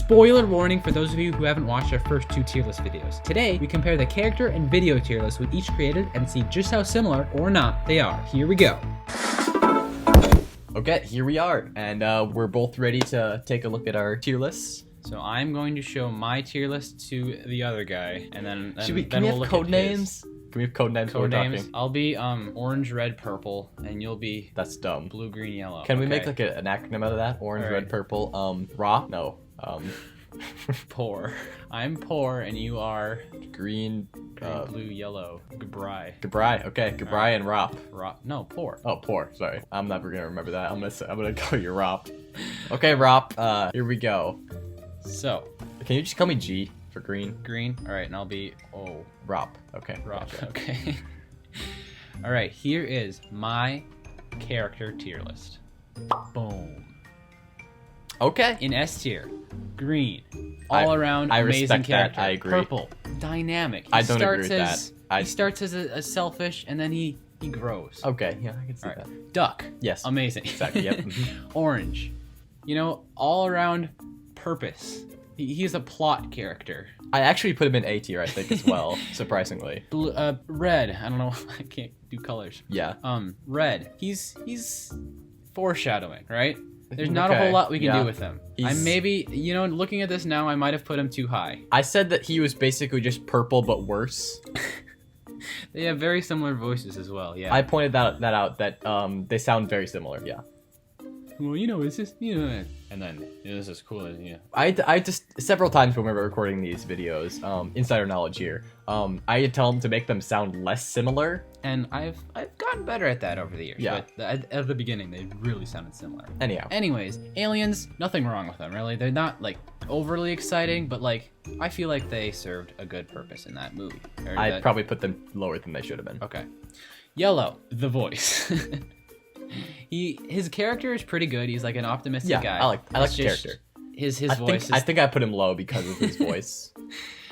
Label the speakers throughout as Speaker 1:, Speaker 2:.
Speaker 1: Spoiler warning for those of you who haven't watched our first 2 tier list videos. Today, we compare the character and video tier list with each created and see just how similar or not they are. Here we go.
Speaker 2: Okay, here we are, and we're both ready to take a look at our tier lists.
Speaker 1: So I'm going to show my tier list to the other guy, and then
Speaker 2: Can
Speaker 1: we'll
Speaker 2: we have
Speaker 1: look
Speaker 2: code
Speaker 1: at
Speaker 2: names? Can we have code names?
Speaker 1: Code
Speaker 2: while we're
Speaker 1: names.
Speaker 2: talking?
Speaker 1: I'll be orange, red, purple, and you'll be
Speaker 2: That's dumb.
Speaker 1: blue, green, yellow.
Speaker 2: Can we make
Speaker 1: Okay.
Speaker 2: like an acronym out of that? Orange,
Speaker 1: All
Speaker 2: red,
Speaker 1: right.
Speaker 2: purple. Raw? No.
Speaker 1: Poor? I'm poor, and you are
Speaker 2: Green.
Speaker 1: green, blue, yellow. Goodbye.
Speaker 2: Gabri. Okay, Gabri and Rop.
Speaker 1: No, poor.
Speaker 2: Oh, poor. Sorry, I'm never gonna remember that. I'm gonna call you Rop. Okay, Rop. Here we go.
Speaker 1: So
Speaker 2: Can you just call me G for green?
Speaker 1: green. All right, and I'll be
Speaker 2: Rop. Okay.
Speaker 1: Rob.
Speaker 2: gotcha.
Speaker 1: Okay. All right, here is my character tier list. Boom.
Speaker 2: Okay.
Speaker 1: In S tier, green,
Speaker 2: I-
Speaker 1: all around
Speaker 2: I
Speaker 1: amazing
Speaker 2: respect that.
Speaker 1: character.
Speaker 2: I agree.
Speaker 1: Purple, dynamic.
Speaker 2: I don't agree with that.
Speaker 1: He starts as a selfish, and then he grows.
Speaker 2: Okay. Yeah, I can see
Speaker 1: All right.
Speaker 2: that.
Speaker 1: Duck.
Speaker 2: Yes.
Speaker 1: Amazing.
Speaker 2: Exactly. Yep. Mhm.
Speaker 1: Orange. You know, all around purpose. He's a plot character.
Speaker 2: I actually put him in A tier, I think, as well. Surprisingly.
Speaker 1: Blue, red. I don't know. I can't do colors.
Speaker 2: Yeah.
Speaker 1: Red. He's foreshadowing, right? There's not a
Speaker 2: Okay,
Speaker 1: whole lot we can
Speaker 2: yeah.
Speaker 1: do with him. I
Speaker 2: He's-
Speaker 1: maybe, looking at this now, I might have put him too high.
Speaker 2: I said that he was basically just purple but worse.
Speaker 1: They have very similar voices as well. Yeah.
Speaker 2: I pointed that out that they sound very similar. Yeah.
Speaker 1: Well, it's just and then this is cool. Yeah.
Speaker 2: I just several times when we were recording these videos, insider knowledge here. I had tell them to make them sound less similar.
Speaker 1: And I've gotten better at that over the years.
Speaker 2: Yeah.
Speaker 1: But at the beginning, they really sounded similar.
Speaker 2: Anyhow.
Speaker 1: Anyways, aliens, nothing wrong with them, really. They're not, like, overly exciting, but, like, I feel like they served a good purpose in that movie.
Speaker 2: I'd probably put them lower than they should have been.
Speaker 1: Okay. Yellow, the voice. His character is pretty good. He's, like, an optimistic
Speaker 2: Yeah,
Speaker 1: guy.
Speaker 2: I like
Speaker 1: It's
Speaker 2: the
Speaker 1: just
Speaker 2: character.
Speaker 1: His
Speaker 2: I
Speaker 1: voice
Speaker 2: think I think I put him low because of his voice.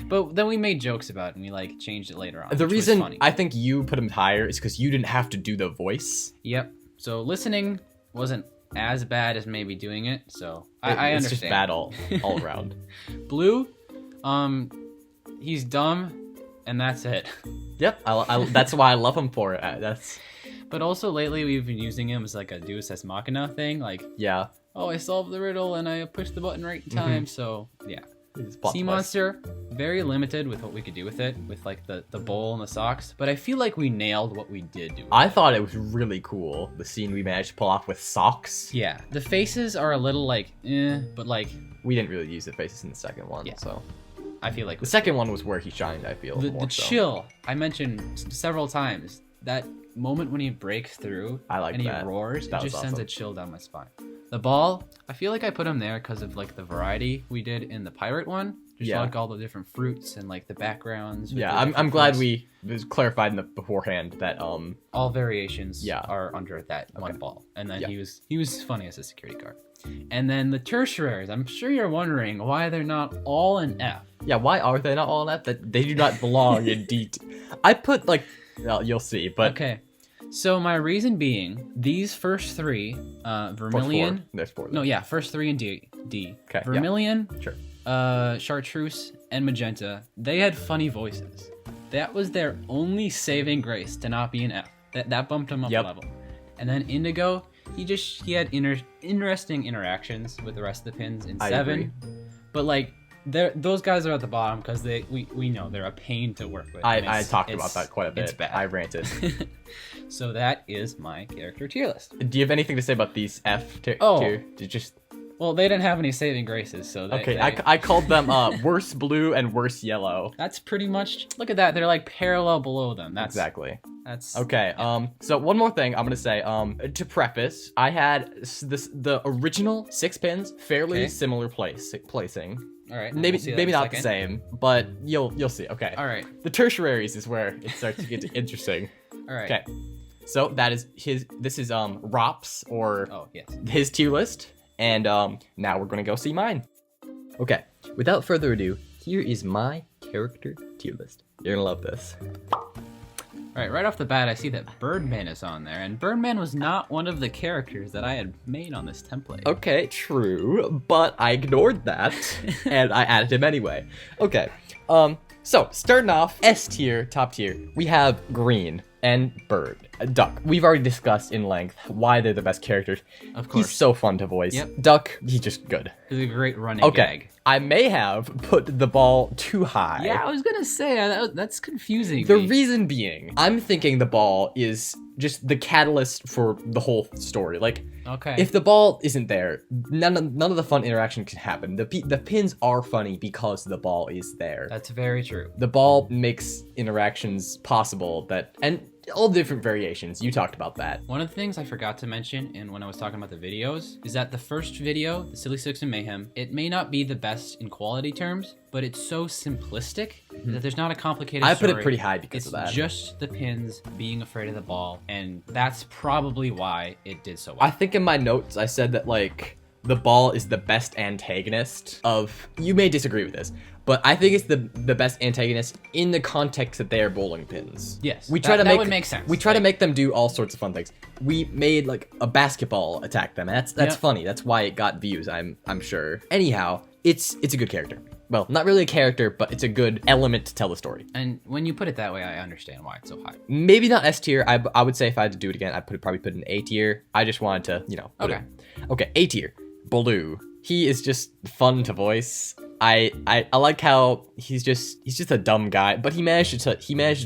Speaker 1: But then we made jokes about it, and we, like, changed it later on,
Speaker 2: The
Speaker 1: which was
Speaker 2: reason
Speaker 1: funny.
Speaker 2: I think you put him higher is because you didn't have to do the voice.
Speaker 1: Yep. So listening wasn't as bad as maybe doing it, so I
Speaker 2: It's
Speaker 1: understand.
Speaker 2: just bad all around.
Speaker 1: Blue, he's dumb, and that's it.
Speaker 2: Yep, that's why I love him for it. That's
Speaker 1: But also lately we've been using him as like a Deus Ex Machina thing, like,
Speaker 2: yeah.
Speaker 1: oh, I solved the riddle and I pushed the button right in time, so yeah.
Speaker 2: It's plot
Speaker 1: Sea
Speaker 2: twist.
Speaker 1: Monster, very limited with what we could do with it, with like the bowl and the socks, but I feel like we nailed what we did do.
Speaker 2: I thought it was really cool, the scene we managed to pull off with socks.
Speaker 1: Yeah, the faces are a little like, but like,
Speaker 2: We didn't really use the faces in the second one,
Speaker 1: Yeah.
Speaker 2: so.
Speaker 1: I feel like
Speaker 2: The second one was where he shined, I feel.
Speaker 1: the
Speaker 2: more so.
Speaker 1: chill I mentioned several times, that moment when he breaks through
Speaker 2: I like
Speaker 1: and
Speaker 2: that.
Speaker 1: he roars,
Speaker 2: That
Speaker 1: it
Speaker 2: was
Speaker 1: just sends a
Speaker 2: awesome.
Speaker 1: chill down my spine. The ball, I feel like I put him there because of like the variety we did in the pirate one. Just
Speaker 2: Yeah.
Speaker 1: like all the different fruits and like the backgrounds. with
Speaker 2: Yeah,
Speaker 1: the
Speaker 2: I'm
Speaker 1: different
Speaker 2: glad
Speaker 1: fruits.
Speaker 2: we was clarified in the beforehand that
Speaker 1: all variations
Speaker 2: Yeah.
Speaker 1: are under that one ball. And then
Speaker 2: Yeah.
Speaker 1: he was funny as a security guard. And then the tertiaries, I'm sure you're wondering why they're not all in F.
Speaker 2: yeah, why are they not all in that? That they do not belong in D. I put like well, you'll see, but
Speaker 1: Okay. So my reason being, these first three, Vermilion.
Speaker 2: There's four.
Speaker 1: No, yeah, first three in D.
Speaker 2: Okay, yeah.
Speaker 1: Vermilion,
Speaker 2: Sure.
Speaker 1: Chartreuse, and Magenta. They had funny voices. That was their only saving grace to not be an F. That bumped them up
Speaker 2: Yep.
Speaker 1: a level. And then Indigo, he had interesting interactions with the rest of the pins in
Speaker 2: I
Speaker 1: 7.
Speaker 2: agree.
Speaker 1: But like, those guys are at the bottom because we know they're a pain to work with. and
Speaker 2: I
Speaker 1: it's-
Speaker 2: talked
Speaker 1: it's-
Speaker 2: about that quite a bit.
Speaker 1: It's bad.
Speaker 2: I ranted.
Speaker 1: So that is my character tier list.
Speaker 2: Do you have anything to say about these F tier?
Speaker 1: Oh.
Speaker 2: Did you just
Speaker 1: Well, they didn't have any saving graces, so
Speaker 2: okay? I called them worse blue and worse yellow.
Speaker 1: that's pretty much. Look at that. They're like parallel below them. That's
Speaker 2: Exactly.
Speaker 1: That's
Speaker 2: Okay. So one more thing I'm gonna say. To preface, I had the original 6 pins fairly
Speaker 1: Okay.
Speaker 2: similar placing.
Speaker 1: all right.
Speaker 2: Maybe
Speaker 1: we'll see that in a
Speaker 2: not the
Speaker 1: second.
Speaker 2: same, but you'll see. Okay.
Speaker 1: All right.
Speaker 2: The tertiaries is where it starts to get interesting.
Speaker 1: All right.
Speaker 2: Okay. So that is this is Rop's or
Speaker 1: Oh yes.
Speaker 2: his tier list, and now we're gonna go see mine. Okay. Without further ado, here is my character tier list. You're gonna love this.
Speaker 1: Right off the bat, I see that Birdman is on there, and Birdman was not one of the characters that I had made on this template.
Speaker 2: Okay, true, but I ignored that, and I added him anyway. Okay, so starting off, S tier, top tier, we have Green and Bird. Duck, we've already discussed in length why they're the best characters.
Speaker 1: Of course.
Speaker 2: He's so fun to voice.
Speaker 1: Yep.
Speaker 2: Duck, he's just good.
Speaker 1: He's a great running gag.
Speaker 2: I may have put the ball too high.
Speaker 1: Yeah, I was gonna say, that's confusing
Speaker 2: The
Speaker 1: me.
Speaker 2: reason being, I'm thinking the ball is just the catalyst for the whole story. Like,
Speaker 1: Okay.
Speaker 2: if the ball isn't there, none of the fun interaction can happen. The pins are funny because the ball is there.
Speaker 1: That's very true.
Speaker 2: The ball makes interactions possible and all different variations. You talked about that.
Speaker 1: One of the things I forgot to mention when I was talking about the videos is that the first video, the Silly Six and Mayhem, it may not be the best in quality terms, but it's so simplistic that there's not a complicated
Speaker 2: I
Speaker 1: story.
Speaker 2: put it pretty high because of that.
Speaker 1: It's just the pins being afraid of the ball, and that's probably why it did so well.
Speaker 2: I think in my notes I said that, like, the ball is the best antagonist of... You may disagree with this, but I think it's the best antagonist in the context that they are bowling pins.
Speaker 1: Yes,
Speaker 2: we try to
Speaker 1: that would make sense.
Speaker 2: We try to make them do all sorts of fun things. We made like a basketball attack them. That's
Speaker 1: Yep.
Speaker 2: funny. That's why it got views. I'm sure. Anyhow, it's a good character. Well, not really a character, but it's a good element to tell the story.
Speaker 1: And when you put it that way, I understand why it's so high.
Speaker 2: Maybe not S tier. I would say if I had to do it again, I'd probably put an A tier. I just wanted to, put
Speaker 1: Okay.
Speaker 2: it. Okay, A tier. Blue. He is just fun to voice. I like how he's just a dumb guy, but he managed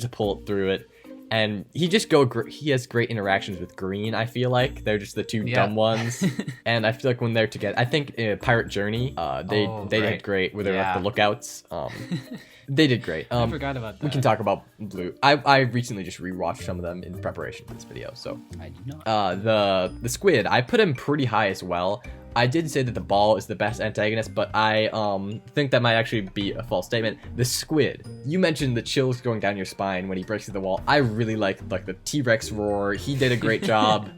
Speaker 2: to pull through it, and he has great interactions with Green. I feel like they're just the two dumb ones, and I feel like when they're together, I think Pirate Journey, they did great with their like the lookouts. They did great.
Speaker 1: I forgot about that.
Speaker 2: We can talk about Blue. I recently just rewatched some of them in preparation for this video, so.
Speaker 1: I did not.
Speaker 2: The Squid, I put him pretty high as well. I did say that the ball is the best antagonist, but I think that might actually be a false statement. The Squid, you mentioned the chills going down your spine when he breaks through the wall. I really like the T-Rex roar. He did a great job.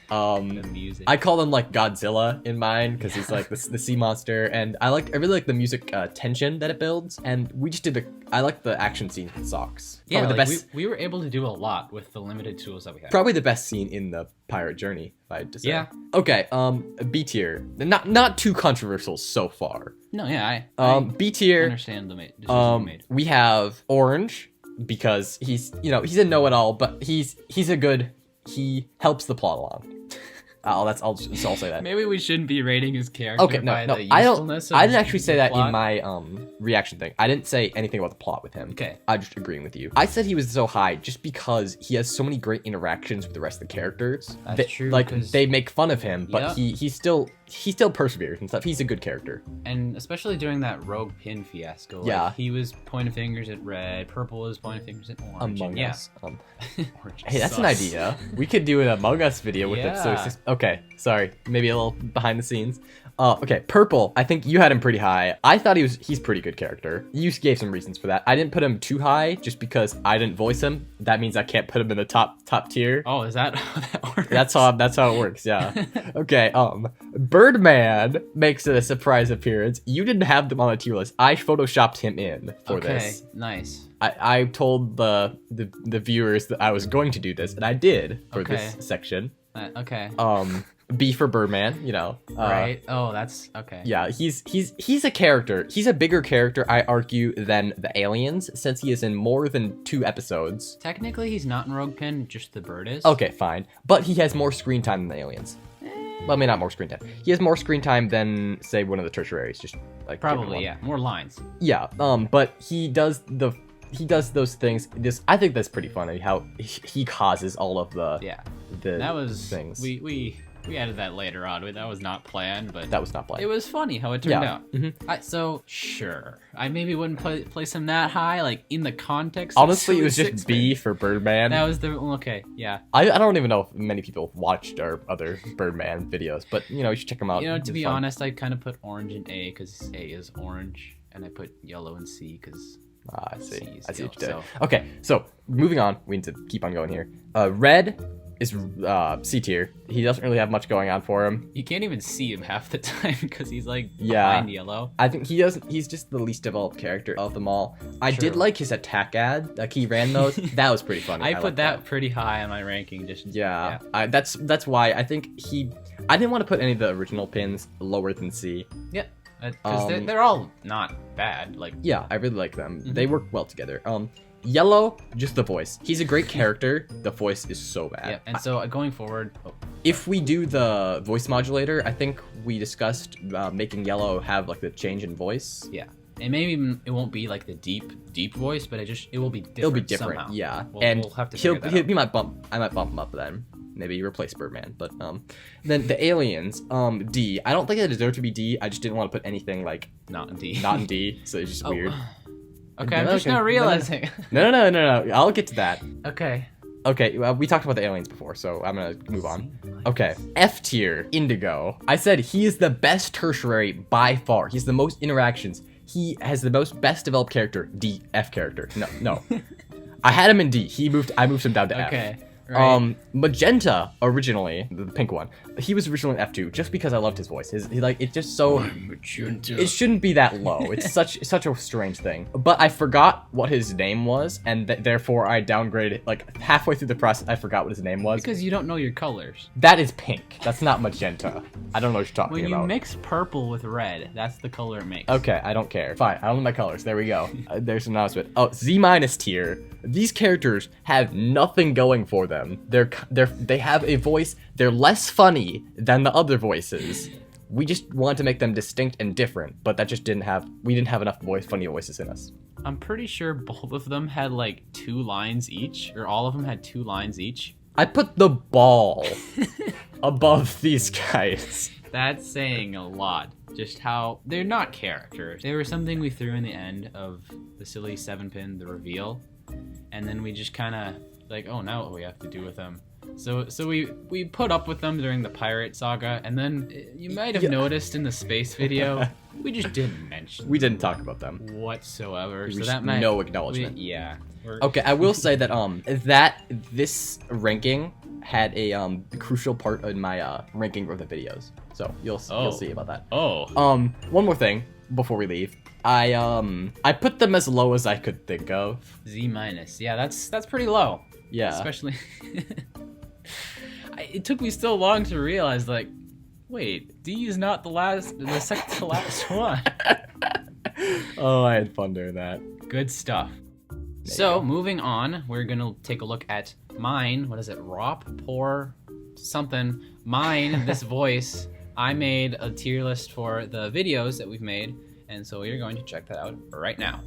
Speaker 1: The music.
Speaker 2: I call him like Godzilla in mine because he's like the sea monster, and I really like the music tension that it builds. And we just I like the action scenes with socks.
Speaker 1: Yeah,
Speaker 2: Probably the best.
Speaker 1: we were able to do a lot with the limited tools that we had.
Speaker 2: Probably the best scene in the Pirate Journey, if I had to say.
Speaker 1: Yeah.
Speaker 2: Okay, B tier. Not too controversial so far.
Speaker 1: No, yeah, I
Speaker 2: B tier.
Speaker 1: understand the decision you made.
Speaker 2: We have Orange because he's a know-it-all, but he helps the plot along. I'll say that.
Speaker 1: Maybe we shouldn't be rating his character by the
Speaker 2: I
Speaker 1: usefulness
Speaker 2: I
Speaker 1: of
Speaker 2: didn't actually say
Speaker 1: the
Speaker 2: that
Speaker 1: plot.
Speaker 2: in my reaction thing. I didn't say anything about the plot with him.
Speaker 1: Okay.
Speaker 2: I'm just agreeing with you. I said he was so high just because he has so many great interactions with the rest of the characters.
Speaker 1: That's true,
Speaker 2: Like
Speaker 1: 'cause-
Speaker 2: they make fun of him, but
Speaker 1: Yeah.
Speaker 2: he still perseveres and stuff. He's a good character.
Speaker 1: And especially during that rogue pin fiasco. Like,
Speaker 2: Yeah.
Speaker 1: he was pointing fingers at red, purple was pointing fingers at orange.
Speaker 2: Among
Speaker 1: and
Speaker 2: Us.
Speaker 1: Orange
Speaker 2: Hey, that's an
Speaker 1: sus.
Speaker 2: idea. We could do an Among Us video with it. So it's
Speaker 1: Yeah.
Speaker 2: just, okay, sorry, maybe a little behind the scenes. Okay, Purple. I think you had him pretty high. I thought he's pretty good character. You gave some reasons for that. I didn't put him too high just because I didn't voice him. That means I can't put him in the top tier.
Speaker 1: Oh, is that how that works?
Speaker 2: That's how it works. Yeah. Okay. Birdman makes a surprise appearance. You didn't have them on the tier list. I photoshopped him in for this.
Speaker 1: Okay, nice.
Speaker 2: I told the viewers that I was going to do this, and I did for this section.
Speaker 1: Okay.
Speaker 2: B for Birdman,
Speaker 1: Right. Oh, that's okay.
Speaker 2: Yeah, he's a character. He's a bigger character, I argue, than the aliens, since he is in more than 2 episodes.
Speaker 1: Technically, he's not in Rogue Pin, just the bird is.
Speaker 2: Okay, fine. But he has more screen time than the aliens. Well, maybe not more screen time. He has more screen time than, say, one of the tertiaries. Just like
Speaker 1: Probably, yeah. More lines.
Speaker 2: Yeah. But he does those things. I think that's pretty funny. How he causes all of the
Speaker 1: That was
Speaker 2: things.
Speaker 1: We added that later on. That was not planned, but
Speaker 2: That was not planned.
Speaker 1: it was funny how it turned
Speaker 2: Yeah.
Speaker 1: out.
Speaker 2: Mhm.
Speaker 1: So sure, I maybe wouldn't place him that high, like in the context.
Speaker 2: Honestly,
Speaker 1: of
Speaker 2: it was
Speaker 1: Silly
Speaker 2: just
Speaker 1: Six
Speaker 2: B
Speaker 1: Man.
Speaker 2: for Birdman.
Speaker 1: That was the okay, yeah.
Speaker 2: I don't even know if many people watched our other Birdman videos, but you should check them out.
Speaker 1: To be
Speaker 2: Fun.
Speaker 1: honest, I kind of put orange in A because A is orange, and I put yellow in C because
Speaker 2: Ah, I see.
Speaker 1: C's
Speaker 2: I see what you
Speaker 1: deal,
Speaker 2: did. Okay, so moving on. We need to keep on going here. Red is C tier. He doesn't really have much going on for him.
Speaker 1: You can't even see him half the time because he's like
Speaker 2: Yeah.
Speaker 1: behind yellow.
Speaker 2: I think he doesn't. He's just the least developed character of them all. I did
Speaker 1: True.
Speaker 2: like his attack ad. Like he ran those. That was pretty funny.
Speaker 1: I
Speaker 2: like
Speaker 1: put that pretty high on my ranking. Just
Speaker 2: Yeah. That's why I think he. I didn't want to put any of the original pins lower than C.
Speaker 1: Yeah, because they're all not bad. Like
Speaker 2: Yeah, I really like them. They work well together. Yellow, just the voice. He's a great character. The voice is so bad.
Speaker 1: yeah, and so going forward,
Speaker 2: If we do the voice modulator, I think we discussed making Yellow have like the change in voice.
Speaker 1: yeah, and maybe it won't be like the deep voice, but it will be different.
Speaker 2: It'll be different,
Speaker 1: somehow.
Speaker 2: yeah.
Speaker 1: And we'll have to figure that out.
Speaker 2: he might I might bump him up then. Maybe replace Birdman, but then the aliens, D. I don't think they deserve to be D. I just didn't want to put anything like
Speaker 1: Not in D.
Speaker 2: not in D, so it's just
Speaker 1: Oh.
Speaker 2: weird.
Speaker 1: Okay, I'm just now realizing.
Speaker 2: No. I'll get to that.
Speaker 1: Okay.
Speaker 2: Okay, well, we talked about the aliens before, so I'm gonna move on. Okay, F tier, Indigo. I said he is the best tertiary by far. He's the most interactions. He has the best developed character. D, F character. No. I had him in D. I moved him down to F.
Speaker 1: Okay. Right.
Speaker 2: Magenta originally, the pink one. He was originally in F2 just because I loved his voice. It's just so. It shouldn't be that low. It's such a strange thing. But I forgot what his name was, and therefore I downgraded. Like halfway through the process, I forgot what his name was.
Speaker 1: Because you don't know your colors.
Speaker 2: That is pink. That's not magenta. I don't know what you're talking
Speaker 1: When you
Speaker 2: about.
Speaker 1: mix purple with red, that's the color it makes.
Speaker 2: Okay, I don't care. Fine, I don't know my colors. There we go. There's an announcement. Oh, Z minus tier. These characters have nothing going for them. They have a voice. They're less funny than the other voices. We just wanted to make them distinct and different, but that just we didn't have enough funny voices in us.
Speaker 1: I'm pretty sure both of them had like 2 lines each, or all of them had 2 lines each.
Speaker 2: I put the ball above these guys.
Speaker 1: That's saying a lot. Just how they're not characters. They were something we threw in the end of the silly 7-pin, the reveal, and then we just kind of like, oh, now what we have to do with them. So we put up with them during the pirate saga, and then you might have noticed in the space video, we just didn't mention.
Speaker 2: We didn't talk about them
Speaker 1: Whatsoever. So
Speaker 2: Just
Speaker 1: that might
Speaker 2: no acknowledgement.
Speaker 1: We're-
Speaker 2: Okay, I will say that this ranking had a crucial part in my ranking of the videos. So you'll see about that.
Speaker 1: Oh.
Speaker 2: One more thing before we leave. I put them as low as I could think of.
Speaker 1: Z minus. Yeah, that's pretty low.
Speaker 2: Yeah.
Speaker 1: Especially. It took me so long to realize, like, wait, D is not the second to last one.
Speaker 2: Oh, I had fun doing that.
Speaker 1: Good stuff. So, moving on, we're gonna take a look at mine. What is it? Rop, pour, something. Mine, this voice. I made a tier list for the videos that we've made, and so we're going to check that out right now.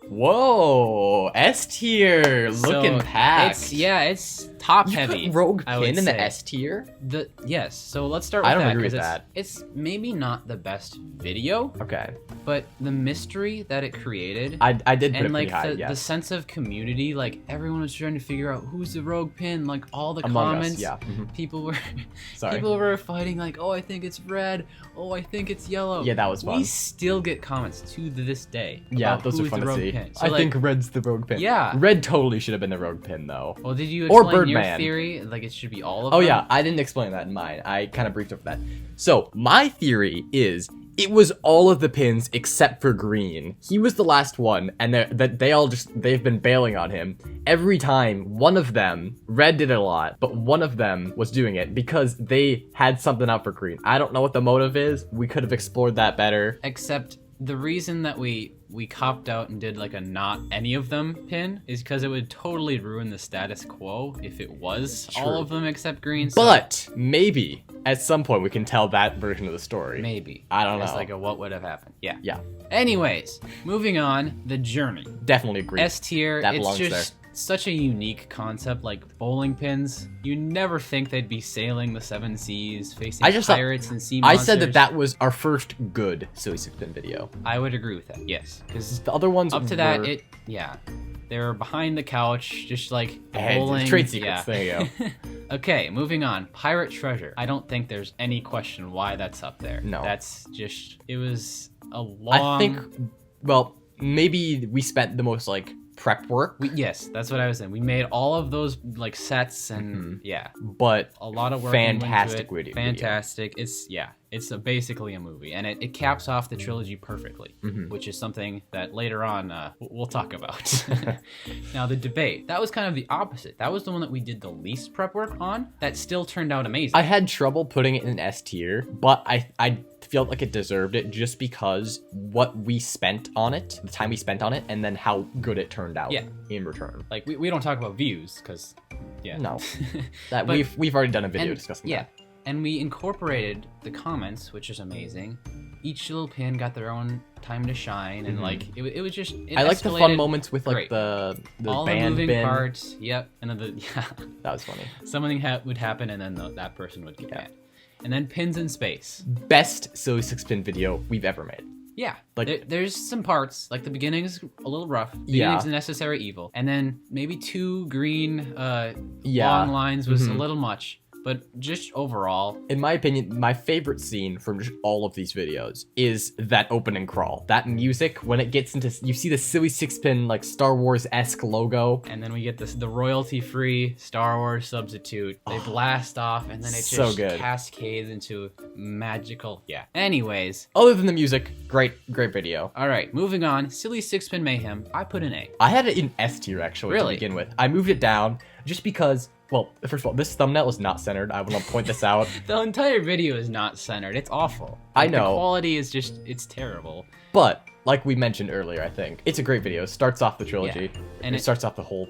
Speaker 2: Whoa, S tier, looking packed.
Speaker 1: It's top
Speaker 2: You
Speaker 1: heavy.
Speaker 2: put Rogue
Speaker 1: I would
Speaker 2: Pin in the
Speaker 1: say.
Speaker 2: S tier?
Speaker 1: Yes. So let's start with
Speaker 2: I don't
Speaker 1: that.
Speaker 2: agree with
Speaker 1: 'cause
Speaker 2: that.
Speaker 1: It's maybe not the best video,
Speaker 2: Okay,
Speaker 1: but the mystery that it created.
Speaker 2: I did put it
Speaker 1: and
Speaker 2: pretty
Speaker 1: like
Speaker 2: high.
Speaker 1: the
Speaker 2: Yes.
Speaker 1: sense of community, like everyone was trying to figure out who's the rogue pin. Like all the
Speaker 2: Among Us,
Speaker 1: comments,
Speaker 2: yeah. Mhm.
Speaker 1: people were
Speaker 2: Sorry.
Speaker 1: people were fighting like, oh, I think it's red. Oh, I think it's yellow.
Speaker 2: Yeah, that was fun.
Speaker 1: We still get comments to this day.
Speaker 2: Yeah,
Speaker 1: about
Speaker 2: those are
Speaker 1: who's
Speaker 2: fun
Speaker 1: the
Speaker 2: to
Speaker 1: rogue
Speaker 2: see.
Speaker 1: pin. So,
Speaker 2: I
Speaker 1: like,
Speaker 2: think Red's the Rogue Pin.
Speaker 1: Yeah.
Speaker 2: Red totally should have been the Rogue Pin, though.
Speaker 1: Well, did you
Speaker 2: Or
Speaker 1: explain your
Speaker 2: Birdman.
Speaker 1: theory? Like it should be all of
Speaker 2: Oh
Speaker 1: them?
Speaker 2: yeah, I didn't explain that in mine. I kind of briefed over that. So my theory is it was all of the pins except for Green. He was the last one, and they've been bailing on him every time. One of them, Red did it a lot, but one of them was doing it because they had something out for Green. I don't know what the motive is. We could have explored that better.
Speaker 1: Except the reason that we copped out and did like a not any of them pin is because it would totally ruin the status quo if it was all
Speaker 2: True.
Speaker 1: of them except Green. So
Speaker 2: But maybe at some point we can tell that version of the story.
Speaker 1: maybe.
Speaker 2: I don't
Speaker 1: It's
Speaker 2: know.
Speaker 1: like a what would have happened. Yeah.
Speaker 2: Yeah,
Speaker 1: Anyways, moving on, the journey.
Speaker 2: definitely agree.
Speaker 1: S tier,
Speaker 2: That
Speaker 1: it's
Speaker 2: belongs
Speaker 1: just such a unique concept, like bowling pins. You never think they'd be sailing the 7 seas, facing
Speaker 2: I just thought-
Speaker 1: pirates and sea
Speaker 2: I
Speaker 1: monsters.
Speaker 2: said that was our first good Silly Six Pin video.
Speaker 1: I would agree with that, yes. Because
Speaker 2: The other ones
Speaker 1: up to that,
Speaker 2: were-
Speaker 1: they were behind the couch, just like
Speaker 2: Hey,
Speaker 1: bowling.
Speaker 2: trade secrets, there you
Speaker 1: go. Okay, moving on. Pirate Treasure. I don't think there's any question why that's up there.
Speaker 2: No.
Speaker 1: That's just, it was a long...
Speaker 2: I think, well, maybe we spent the most like prep work,
Speaker 1: Yes, that's what I was saying. We made all of those like sets and
Speaker 2: but
Speaker 1: a lot of work. went into
Speaker 2: fantastic
Speaker 1: it.
Speaker 2: video.
Speaker 1: Fantastic. It's basically a movie, and it caps off the trilogy perfectly, which is something that later on we'll talk about. Now, the debate, that was kind of the opposite. That was the one that we did the least prep work on. That still turned out amazing.
Speaker 2: I had trouble putting it in S tier, but I felt like it deserved it just because what we spent on it, the time we spent on it, and then how good it turned out in return.
Speaker 1: Like, we don't talk about views, because,
Speaker 2: No. That
Speaker 1: But-
Speaker 2: we've already done a video discussing that.
Speaker 1: And we incorporated the comments, which is amazing. Each little pin got their own time to shine, and like it was just.
Speaker 2: I like the fun moments with like
Speaker 1: great.
Speaker 2: the
Speaker 1: all
Speaker 2: band
Speaker 1: the moving
Speaker 2: bin.
Speaker 1: parts. Yep, and then
Speaker 2: That was funny.
Speaker 1: something would happen, and then that person would get mad. And then pins in space.
Speaker 2: Best silly 6-pin video we've ever made.
Speaker 1: Yeah,
Speaker 2: Like-
Speaker 1: there's some parts, like the beginning is a little rough. The
Speaker 2: Yeah.
Speaker 1: beginning's a necessary evil, and then maybe 2 green
Speaker 2: Yeah.
Speaker 1: long lines was a little much. But just overall,
Speaker 2: In my opinion, my favorite scene from just all of these videos is that opening crawl. That music, when it gets into, you see the silly 6-pin like Star Wars-esque logo.
Speaker 1: and then we get the royalty-free Star Wars substitute. They blast off, and then it
Speaker 2: So
Speaker 1: just
Speaker 2: good.
Speaker 1: cascades into magical. Yeah. Anyways,
Speaker 2: Other than the music, great video.
Speaker 1: all right, moving on. Silly 6-pin mayhem. I put an A.
Speaker 2: I had it in S tier actually
Speaker 1: Really?
Speaker 2: to begin with. I moved it down just because, well, first of all, this thumbnail is not centered. I want to point this out.
Speaker 1: The entire video is not centered. It's awful.
Speaker 2: I
Speaker 1: The
Speaker 2: know.
Speaker 1: quality is just, it's terrible.
Speaker 2: But like we mentioned earlier, I think it's a great video. It starts off the trilogy,
Speaker 1: And
Speaker 2: it
Speaker 1: it-
Speaker 2: starts off the whole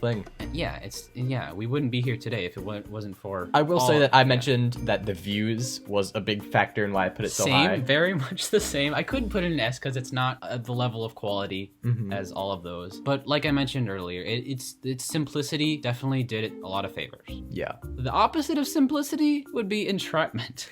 Speaker 2: thing.
Speaker 1: Yeah, we wouldn't be here today if it wasn't for.
Speaker 2: I will say
Speaker 1: all-
Speaker 2: that I
Speaker 1: yeah.
Speaker 2: mentioned that the views was a big factor in why I put it so
Speaker 1: Same,
Speaker 2: high.
Speaker 1: very much the same. I couldn't put it in S because it's not at the level of quality
Speaker 2: Mm-hmm.
Speaker 1: as all of those. But like I mentioned earlier, its simplicity definitely did it a lot of favors.
Speaker 2: Yeah.
Speaker 1: The opposite of simplicity would be entrapment.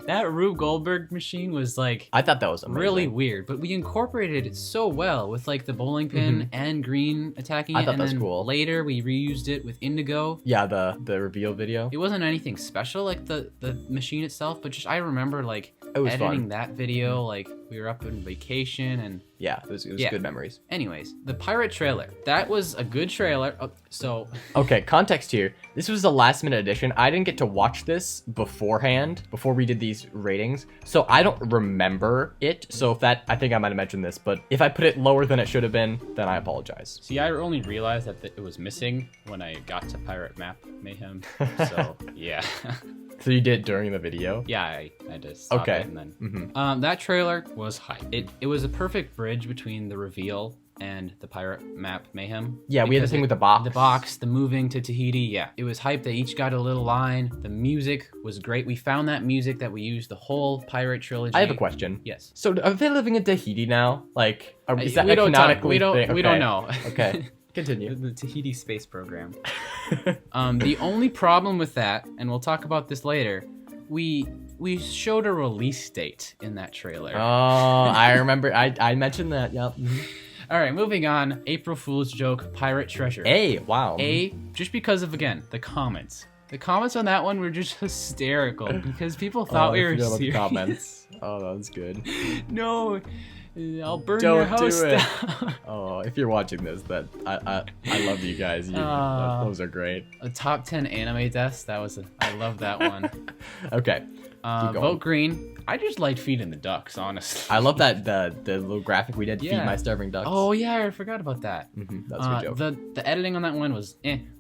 Speaker 1: That Rube Goldberg machine was like
Speaker 2: I thought that was amazing.
Speaker 1: really weird, but we incorporated it so well with like the bowling pin and green attacking
Speaker 2: I
Speaker 1: it,
Speaker 2: thought
Speaker 1: and
Speaker 2: that was
Speaker 1: then
Speaker 2: cool.
Speaker 1: later we reused it with indigo.
Speaker 2: Yeah, the reveal video.
Speaker 1: It wasn't anything special like the machine itself, but just I remember like
Speaker 2: It was
Speaker 1: editing
Speaker 2: fun.
Speaker 1: that video, like we were up on vacation, and
Speaker 2: Yeah, it was
Speaker 1: Yeah.
Speaker 2: good memories.
Speaker 1: anyways, the pirate trailer. That was a good trailer. So
Speaker 2: Okay, context here. This was a last minute edition. I didn't get to watch this beforehand, before we did these ratings, so I don't remember it. So if that, I think I might have mentioned this, but if I put it lower than it should have been, then I apologize.
Speaker 1: see, I only realized that it was missing when I got to Pirate Map Mayhem. So yeah,
Speaker 2: So you did it during the video?
Speaker 1: yeah, I had to stop
Speaker 2: Okay.
Speaker 1: it and then. That trailer was hype. It was a perfect bridge between the reveal and the Pirate Map Mayhem.
Speaker 2: Yeah, we had the
Speaker 1: because
Speaker 2: thing with the box.
Speaker 1: The box, the moving to Tahiti, yeah. It was hype. They each got a little line. The music was great. We found that music that we used the whole Pirate trilogy.
Speaker 2: I have a question.
Speaker 1: Yes.
Speaker 2: So are they living in Tahiti now? Like, is that
Speaker 1: we
Speaker 2: a
Speaker 1: don't
Speaker 2: canonically thing?
Speaker 1: we
Speaker 2: Okay.
Speaker 1: don't know.
Speaker 2: Okay, continue.
Speaker 1: The Tahiti space program. The only problem with that, and we'll talk about this later, we showed a release date in that trailer.
Speaker 2: Oh, I remember. I mentioned that. Yep.
Speaker 1: All right, moving on. April Fool's joke, Pirate Treasure.
Speaker 2: A, wow.
Speaker 1: Just because of, again, the comments. The comments on that one were just hysterical because people thought we
Speaker 2: I
Speaker 1: were
Speaker 2: forgot about the
Speaker 1: serious.
Speaker 2: comments. Oh, that was good.
Speaker 1: No, I'll burn your
Speaker 2: Don't do
Speaker 1: house
Speaker 2: it.
Speaker 1: down.
Speaker 2: Oh, if you're watching this, I love you guys. Those are great.
Speaker 1: A top 10 anime deaths. I love that one.
Speaker 2: Okay. Keep going.
Speaker 1: Vote green. I just liked feeding the ducks, honestly.
Speaker 2: I love that the little graphic we did. Feed
Speaker 1: Yeah.
Speaker 2: my starving ducks.
Speaker 1: Oh yeah, I forgot about that.
Speaker 2: That was a good joke.
Speaker 1: The editing on that one was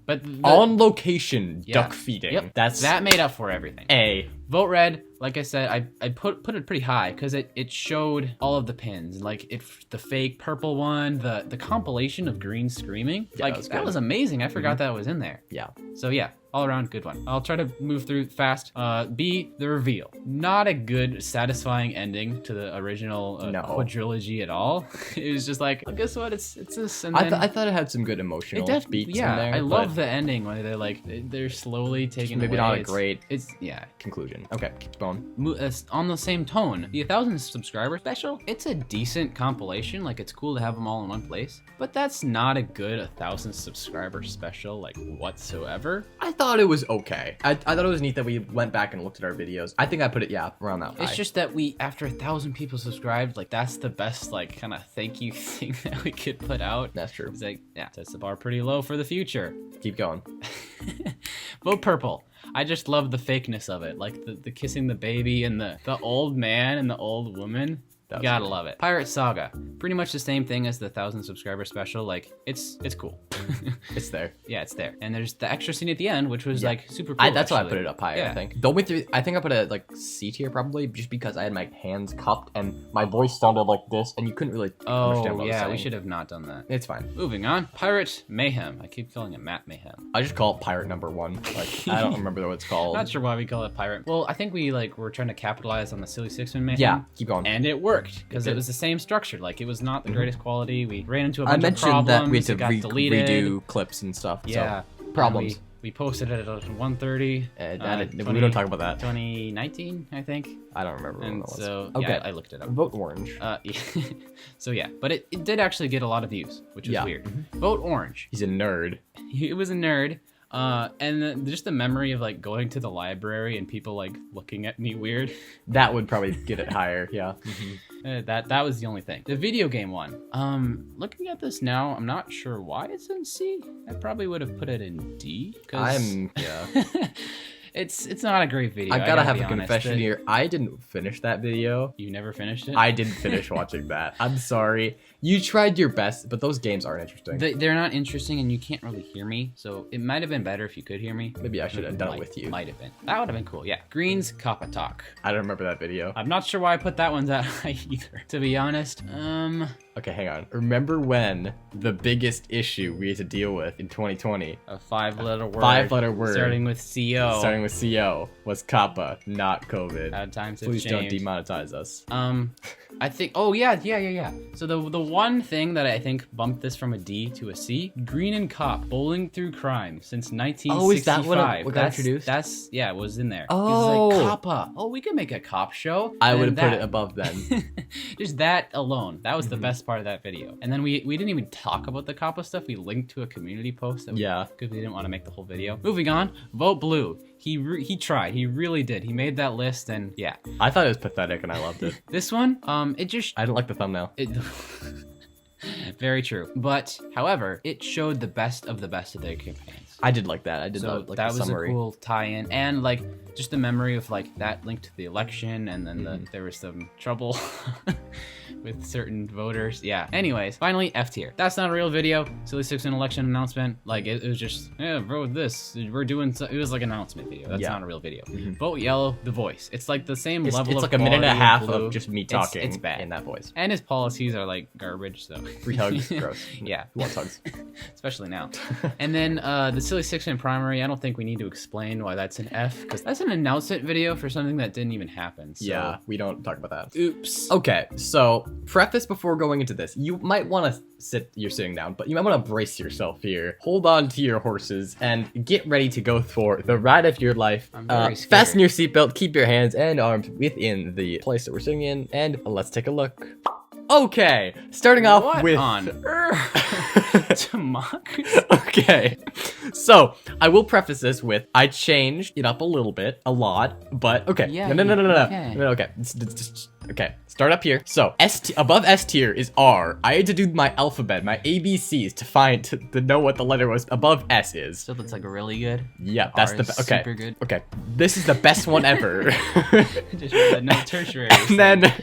Speaker 1: but
Speaker 2: On location
Speaker 1: Yeah.
Speaker 2: duck feeding.
Speaker 1: Yep,
Speaker 2: That's
Speaker 1: that made up for everything.
Speaker 2: A.
Speaker 1: Vote red. Like I said, I put it pretty high because it showed all of the pins, like the fake purple one, the compilation of green screaming.
Speaker 2: Yeah,
Speaker 1: like
Speaker 2: that was
Speaker 1: that
Speaker 2: good.
Speaker 1: was amazing. I forgot that was in there.
Speaker 2: Yeah.
Speaker 1: So yeah, all around good one. I'll try to move through fast. B, the reveal. Not a good, satisfying ending to the original
Speaker 2: No.
Speaker 1: quadrilogy at all. It was just like, well, guess what? It's this, and
Speaker 2: I
Speaker 1: then
Speaker 2: thought it had some good emotional beats
Speaker 1: yeah.
Speaker 2: in there.
Speaker 1: I
Speaker 2: but
Speaker 1: love the ending when they're like they're slowly taking
Speaker 2: maybe
Speaker 1: away.
Speaker 2: not a great
Speaker 1: It's yeah.
Speaker 2: conclusion. Okay, keep going. going.
Speaker 1: On the same tone, the 1,000 subscriber special, it's a decent compilation. Like, it's cool to have them all in one place, but that's not a good 1,000 subscriber special, like, whatsoever.
Speaker 2: I thought it was okay. I thought it was neat that we went back and looked at our videos. I think I put it, yeah, around that high.
Speaker 1: It's just that after 1,000 people subscribed, like, that's the best, like, kind of thank you thing that we could put out.
Speaker 2: That's true.
Speaker 1: It's like, yeah, sets the bar pretty low for the future.
Speaker 2: Keep going.
Speaker 1: Vote purple. I just love the fakeness of it, like the kissing the baby and the old man and the old woman. You gotta love it. Pirate Saga, pretty much the same thing as the 1,000 subscriber special. Like, it's cool.
Speaker 2: It's there.
Speaker 1: Yeah, it's there. And there's the extra scene at the end, which was like super cool.
Speaker 2: That's why I put it up higher. Yeah. I think. The only thing, I think I put it like C tier probably, just because I had my hands cupped and my voice sounded like this, and you couldn't really understand what I was saying.
Speaker 1: We should have not done that.
Speaker 2: It's fine.
Speaker 1: Moving on, Pirate Mayhem. I keep calling it Matt Mayhem.
Speaker 2: I just call it Pirate number 1. Like, I don't remember what it's called.
Speaker 1: Not sure why we call it Pirate. Well, I think we were trying to capitalize on the Silly Sixman Mayhem.
Speaker 2: Yeah, keep going.
Speaker 1: And it worked because it was the same structure. Like, it was not the greatest quality. We ran into a bunch of problems.
Speaker 2: I mentioned that we had to
Speaker 1: got deleted.
Speaker 2: redo clips and stuff.
Speaker 1: Yeah,
Speaker 2: so, problems.
Speaker 1: We posted it at 1:30.
Speaker 2: We don't talk about that.
Speaker 1: 2019, I think.
Speaker 2: I don't remember
Speaker 1: and
Speaker 2: what it was.
Speaker 1: So
Speaker 2: okay,
Speaker 1: I looked it up.
Speaker 2: Vote orange.
Speaker 1: Yeah. So yeah, but it did actually get a lot of views, which was weird. Vote orange.
Speaker 2: He's a nerd.
Speaker 1: He was a nerd. And just the memory of like going to the library and people like looking at me weird.
Speaker 2: That would probably get it higher. Yeah.
Speaker 1: That was the only thing. The video game one. Looking at this now, I'm not sure why it's in C. I probably would have put it in D. It's not a great video.
Speaker 2: I gotta have a confession here. I didn't finish that video.
Speaker 1: You never finished it?
Speaker 2: I didn't finish watching that. I'm sorry. You tried your best, but those games aren't interesting.
Speaker 1: They're not interesting, and you can't really hear me, so it might have been better if you could hear me.
Speaker 2: Maybe I should have done it with you.
Speaker 1: Might have been. That would have been cool, yeah. Green's Kappa Talk.
Speaker 2: I don't remember that video.
Speaker 1: I'm not sure why I put that one that high either, to be honest.
Speaker 2: Okay, hang on. Remember when the biggest issue we had to deal with in 2020?
Speaker 1: A 5-letter word.
Speaker 2: 5-letter word.
Speaker 1: Starting with CO.
Speaker 2: Starting with CO was Kappa, not COVID.
Speaker 1: At times
Speaker 2: Please don't demonetize us.
Speaker 1: I think, oh yeah. So the one thing that I think bumped this from a D to a C, Green and Cop, Bowling Through Crime since 1965.
Speaker 2: Oh, is that what got introduced?
Speaker 1: It was in there.
Speaker 2: Oh.
Speaker 1: He was like, Kappa. Oh, we can make a cop show.
Speaker 2: I would have put it above then.
Speaker 1: Just that alone. That was the best part of that video. And then we didn't even talk about the Kappa stuff. We linked to a community post. Because we didn't want to make the whole video. Moving on, Vote Blue. He tried. He really did. He made that list, and yeah.
Speaker 2: I thought it was pathetic, and I loved it.
Speaker 1: This one, it just...
Speaker 2: I didn't like the thumbnail.
Speaker 1: Very true. But, however, it showed the best of their campaigns.
Speaker 2: I did like that. I did like
Speaker 1: that
Speaker 2: the
Speaker 1: was
Speaker 2: summary.
Speaker 1: A cool tie-in, and like just the memory of like that linked to the election, and then there was some trouble with certain voters. Yeah. Anyways, finally F tier. That's not a real video. Silly Sixman election announcement. Like it was just vote this. We're doing. It was like an announcement video. That's not a real video. Vote yellow. The voice. It's like the same level.
Speaker 2: It's
Speaker 1: of
Speaker 2: like a minute and a half
Speaker 1: blue.
Speaker 2: of just me talking.
Speaker 1: It's bad
Speaker 2: in that voice.
Speaker 1: And his policies are like garbage. So
Speaker 2: free hugs. Gross.
Speaker 1: Yeah.
Speaker 2: Who wants hugs?
Speaker 1: Especially now. And then the Silly Sixman primary. I don't think we need to explain why that's an F, because that's an announcement video for something that didn't even happen. So.
Speaker 2: Yeah, we don't talk about that.
Speaker 1: Oops.
Speaker 2: Okay, so preface before going into this, you might want to you're sitting down, but you might want to brace yourself here. Hold on to your horses and get ready to go for the ride of your life.
Speaker 1: I'm very scared.
Speaker 2: Fasten your seatbelt, keep your hands and arms within the place that we're sitting in, and let's take a look. Okay, starting off with...
Speaker 1: on democracy.
Speaker 2: Okay, so I will preface this with I changed it up a little bit, a lot, but okay.
Speaker 1: Yeah,
Speaker 2: No.
Speaker 1: okay.
Speaker 2: Okay. Okay. Start up here. So above S tier is R. I had to do my alphabet, my ABCs to know what the letter was above S is.
Speaker 1: So that's like really good.
Speaker 2: Yeah, that's the okay.
Speaker 1: Super good.
Speaker 2: Okay, this is the best one ever.
Speaker 1: Just no tertiary.
Speaker 2: And then.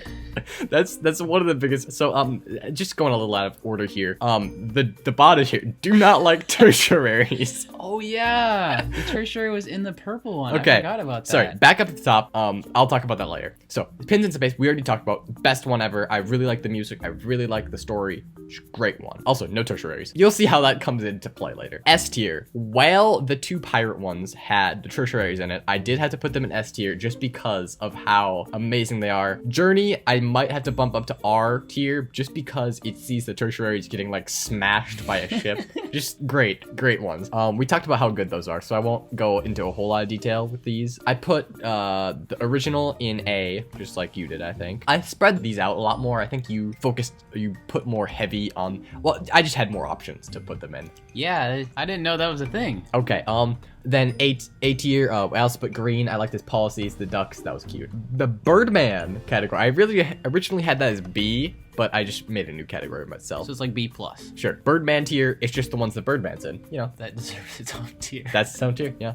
Speaker 2: That's one of the biggest. So just going a little out of order here. The bottom here do not like tertiaries.
Speaker 1: Oh yeah, the tertiary was in the purple one.
Speaker 2: Okay,
Speaker 1: I forgot about that.
Speaker 2: Sorry, back up at the top. I'll talk about that later. So pins in space. We already talked about best one ever. I really like the music. I really like the story. Great one. Also, no tertiaries. You'll see how that comes into play later. S tier. While the two pirate ones had the tertiaries in it, I did have to put them in S tier just because of how amazing they are. Journey, I might have to bump up to R tier just because it sees the tertiaries getting like smashed by a ship. Just great ones. We talked about how good those are, so I won't go into a whole lot of detail with these. I put the original in A, just like you did, I think. I spread these out a lot more. I think you put more heavy on, well, I just had more options to put them in.
Speaker 1: Yeah, I didn't know that was a thing.
Speaker 2: Okay, then A tier, I also put green. I like this policies, the ducks, that was cute. The Birdman category, I really originally had that as B, but I just made a new category myself.
Speaker 1: So it's like B+.
Speaker 2: Sure. Birdman tier, it's just the ones that Birdman's in, you know.
Speaker 1: That deserves its own tier.
Speaker 2: That's its own tier, yeah.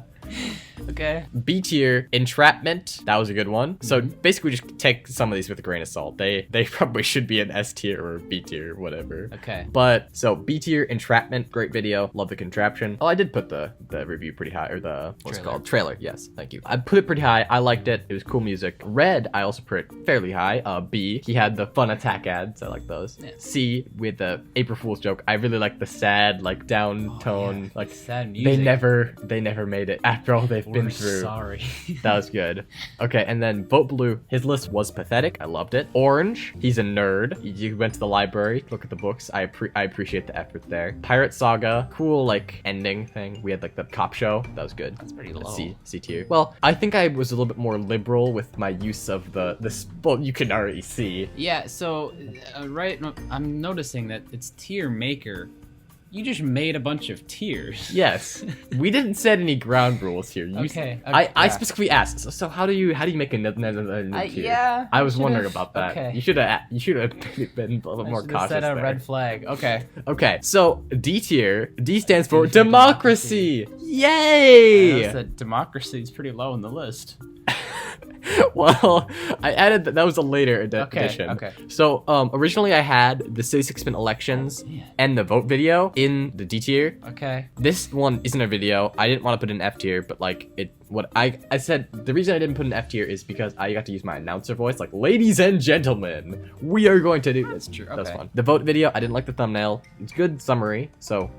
Speaker 1: Okay.
Speaker 2: B tier, entrapment, that was a good one. So basically just take some of these with a grain of salt. They probably should be an S tier or B tier, whatever.
Speaker 1: Okay.
Speaker 2: But so B tier, entrapment, great video, love the contraption. Oh, I did put the review pretty high, or the what's it called, trailer. Yes, thank you. I put it pretty high. I liked it. It was cool music. Red, I also put it fairly high. B, he had the fun attack ads. I like those. Yeah. C, with the April Fool's joke. I really like the sad, like down tone, like
Speaker 1: sad music.
Speaker 2: They never made it after all they've been through.
Speaker 1: Sorry.
Speaker 2: That was good. Okay, and then vote blue. His list was pathetic. I loved it. Orange, he's a nerd. You went to the library, look at the books. I appreciate the effort there. Pirate Saga, cool like ending thing. We had like the cop show. That was good.
Speaker 1: That's pretty low.
Speaker 2: C tier. Well, I think I was a little bit more liberal with my use of this. Well, you can already see.
Speaker 1: Yeah. So, right. I'm noticing that it's tier maker. You just made a bunch of tiers.
Speaker 2: Yes, we didn't set any ground rules here. I specifically asked. So how do you make another new tier?
Speaker 1: Yeah.
Speaker 2: I was wondering about that.
Speaker 1: Okay.
Speaker 2: You should have been a little more cautious.
Speaker 1: Set a
Speaker 2: there.
Speaker 1: red flag. Okay.
Speaker 2: Okay. So D tier. D stands for democracy. Yay!
Speaker 1: That democracy is pretty low on the list.
Speaker 2: Well, I added that was a later edition.
Speaker 1: Okay.
Speaker 2: So originally I had the City 6-Pin elections and the vote video in the D tier.
Speaker 1: Okay.
Speaker 2: This one isn't a video. I didn't want to put an F tier, but like what I said, the reason I didn't put an F tier is because I got to use my announcer voice, like, ladies and gentlemen, we are going to do.
Speaker 1: That's true. Okay.
Speaker 2: That's fun. The vote video, I didn't like the thumbnail. It's good summary, so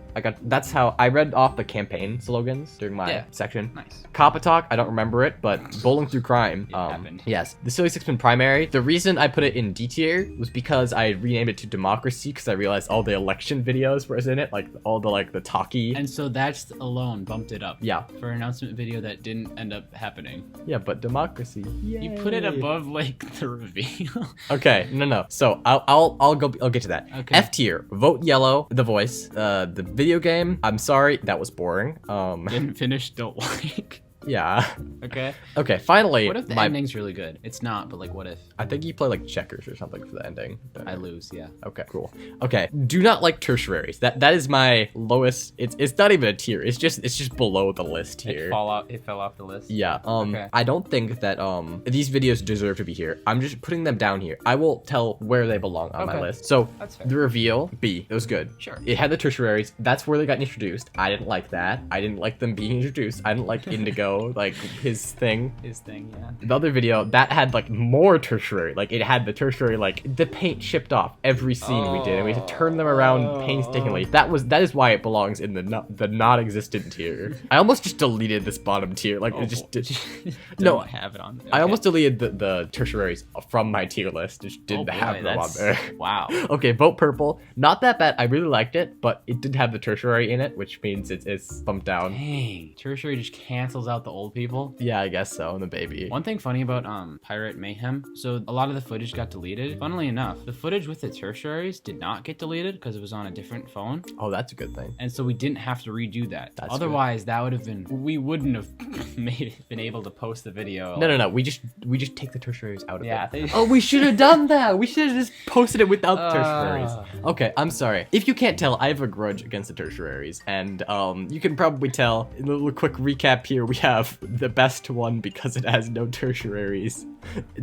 Speaker 2: that's how I read off the campaign slogans during my section.
Speaker 1: Nice.
Speaker 2: Coppa Talk, I don't remember it, but Bowling Through Crime.
Speaker 1: Happened.
Speaker 2: Yes. The Silly Six-Pin primary. The reason I put it in D tier was because I renamed it to Democracy because I realized all the election videos were in it, like all the talkie.
Speaker 1: And so that's alone bumped it up.
Speaker 2: Yeah.
Speaker 1: For an announcement video that didn't end up happening.
Speaker 2: Yeah, but Democracy. Yay.
Speaker 1: You put it above like the reveal.
Speaker 2: Okay, no. So I'll get to that.
Speaker 1: Okay.
Speaker 2: F tier. Vote yellow. The voice. The video game. I'm sorry, that was boring.
Speaker 1: Didn't finish. Don't like.
Speaker 2: Yeah.
Speaker 1: Okay.
Speaker 2: Okay, finally.
Speaker 1: What if the ending's really good? It's not, but like, what if?
Speaker 2: I think you play like checkers or something for the ending.
Speaker 1: I lose, yeah.
Speaker 2: Okay, cool. Okay, do not like tertiaries. That is my lowest. It's not even a tier. It's just below the list here.
Speaker 1: It fell off the list.
Speaker 2: Yeah.
Speaker 1: Okay.
Speaker 2: I don't think that these videos deserve to be here. I'm just putting them down here. I will tell where they belong on my list. So
Speaker 1: that's fair.
Speaker 2: The reveal, B. It was good.
Speaker 1: Sure.
Speaker 2: It had the tertiaries. That's where they got introduced. I didn't like that. I didn't like them being introduced. I didn't like Indigo. Like his thing, yeah. The other video that had like more tertiary, like it had the tertiary, like the paint shipped off every scene we did, and we had to turn them around painstakingly. That is why it belongs in the non-existent tier. I almost just deleted this bottom tier, like it just did. No,
Speaker 1: have it on. Okay.
Speaker 2: I almost deleted the tertiaries from my tier list. Just didn't have them on there.
Speaker 1: Wow.
Speaker 2: Okay, vote purple. Not that bad. I really liked it, but it did have the tertiary in it, which means it's bumped down.
Speaker 1: Dang, tertiary just cancels out the old people.
Speaker 2: Yeah, I guess so. And the baby.
Speaker 1: One thing funny about Pirate Mayhem, so a lot of the footage got deleted. Funnily enough, the footage with the tertiaries did not get deleted because it was on a different phone.
Speaker 2: Oh, that's a good thing.
Speaker 1: And so we didn't have to redo that.
Speaker 2: That's
Speaker 1: Otherwise, that would have been, we wouldn't have been able to post the video.
Speaker 2: No. We just take the tertiaries out of it.
Speaker 1: Oh,
Speaker 2: we should have done that. We should have just posted it without the tertiaries. Okay, I'm sorry. If you can't tell, I have a grudge against the tertiaries, and you can probably tell. In a little quick recap here, we have the best one because it has no tertiaries,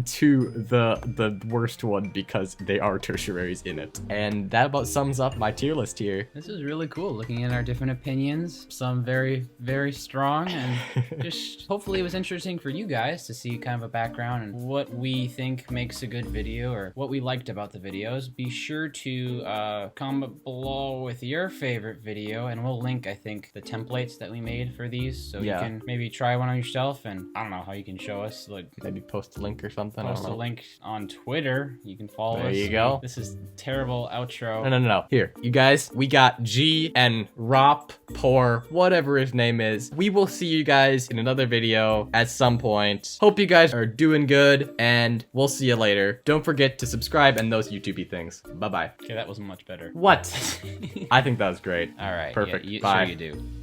Speaker 2: to the worst one because they are tertiaries in it. And that about sums up my tier list here.
Speaker 1: This is really cool, looking at our different opinions. Some very, very strong, and just hopefully it was interesting for you guys to see kind of a background and what we think makes a good video or what we liked about the videos. Be sure to comment below with your favorite video, and we'll link, I think, the templates that we made for these, so you can maybe try one on yourself, and I don't know how you can show us, like
Speaker 2: maybe post a link link or something. I
Speaker 1: Post
Speaker 2: don't
Speaker 1: a
Speaker 2: know.
Speaker 1: link on Twitter. You can follow us.
Speaker 2: There you go.
Speaker 1: This is terrible outro.
Speaker 2: No. Here, you guys, we got G and Rop, Poor, whatever his name is. We will see you guys in another video at some point. Hope you guys are doing good, and we'll see you later. Don't forget to subscribe and those YouTube things. Bye-bye.
Speaker 1: Okay, that was much better.
Speaker 2: What? I think that was great.
Speaker 1: All right.
Speaker 2: Perfect.
Speaker 1: Yeah,
Speaker 2: Bye.
Speaker 1: Sure you do.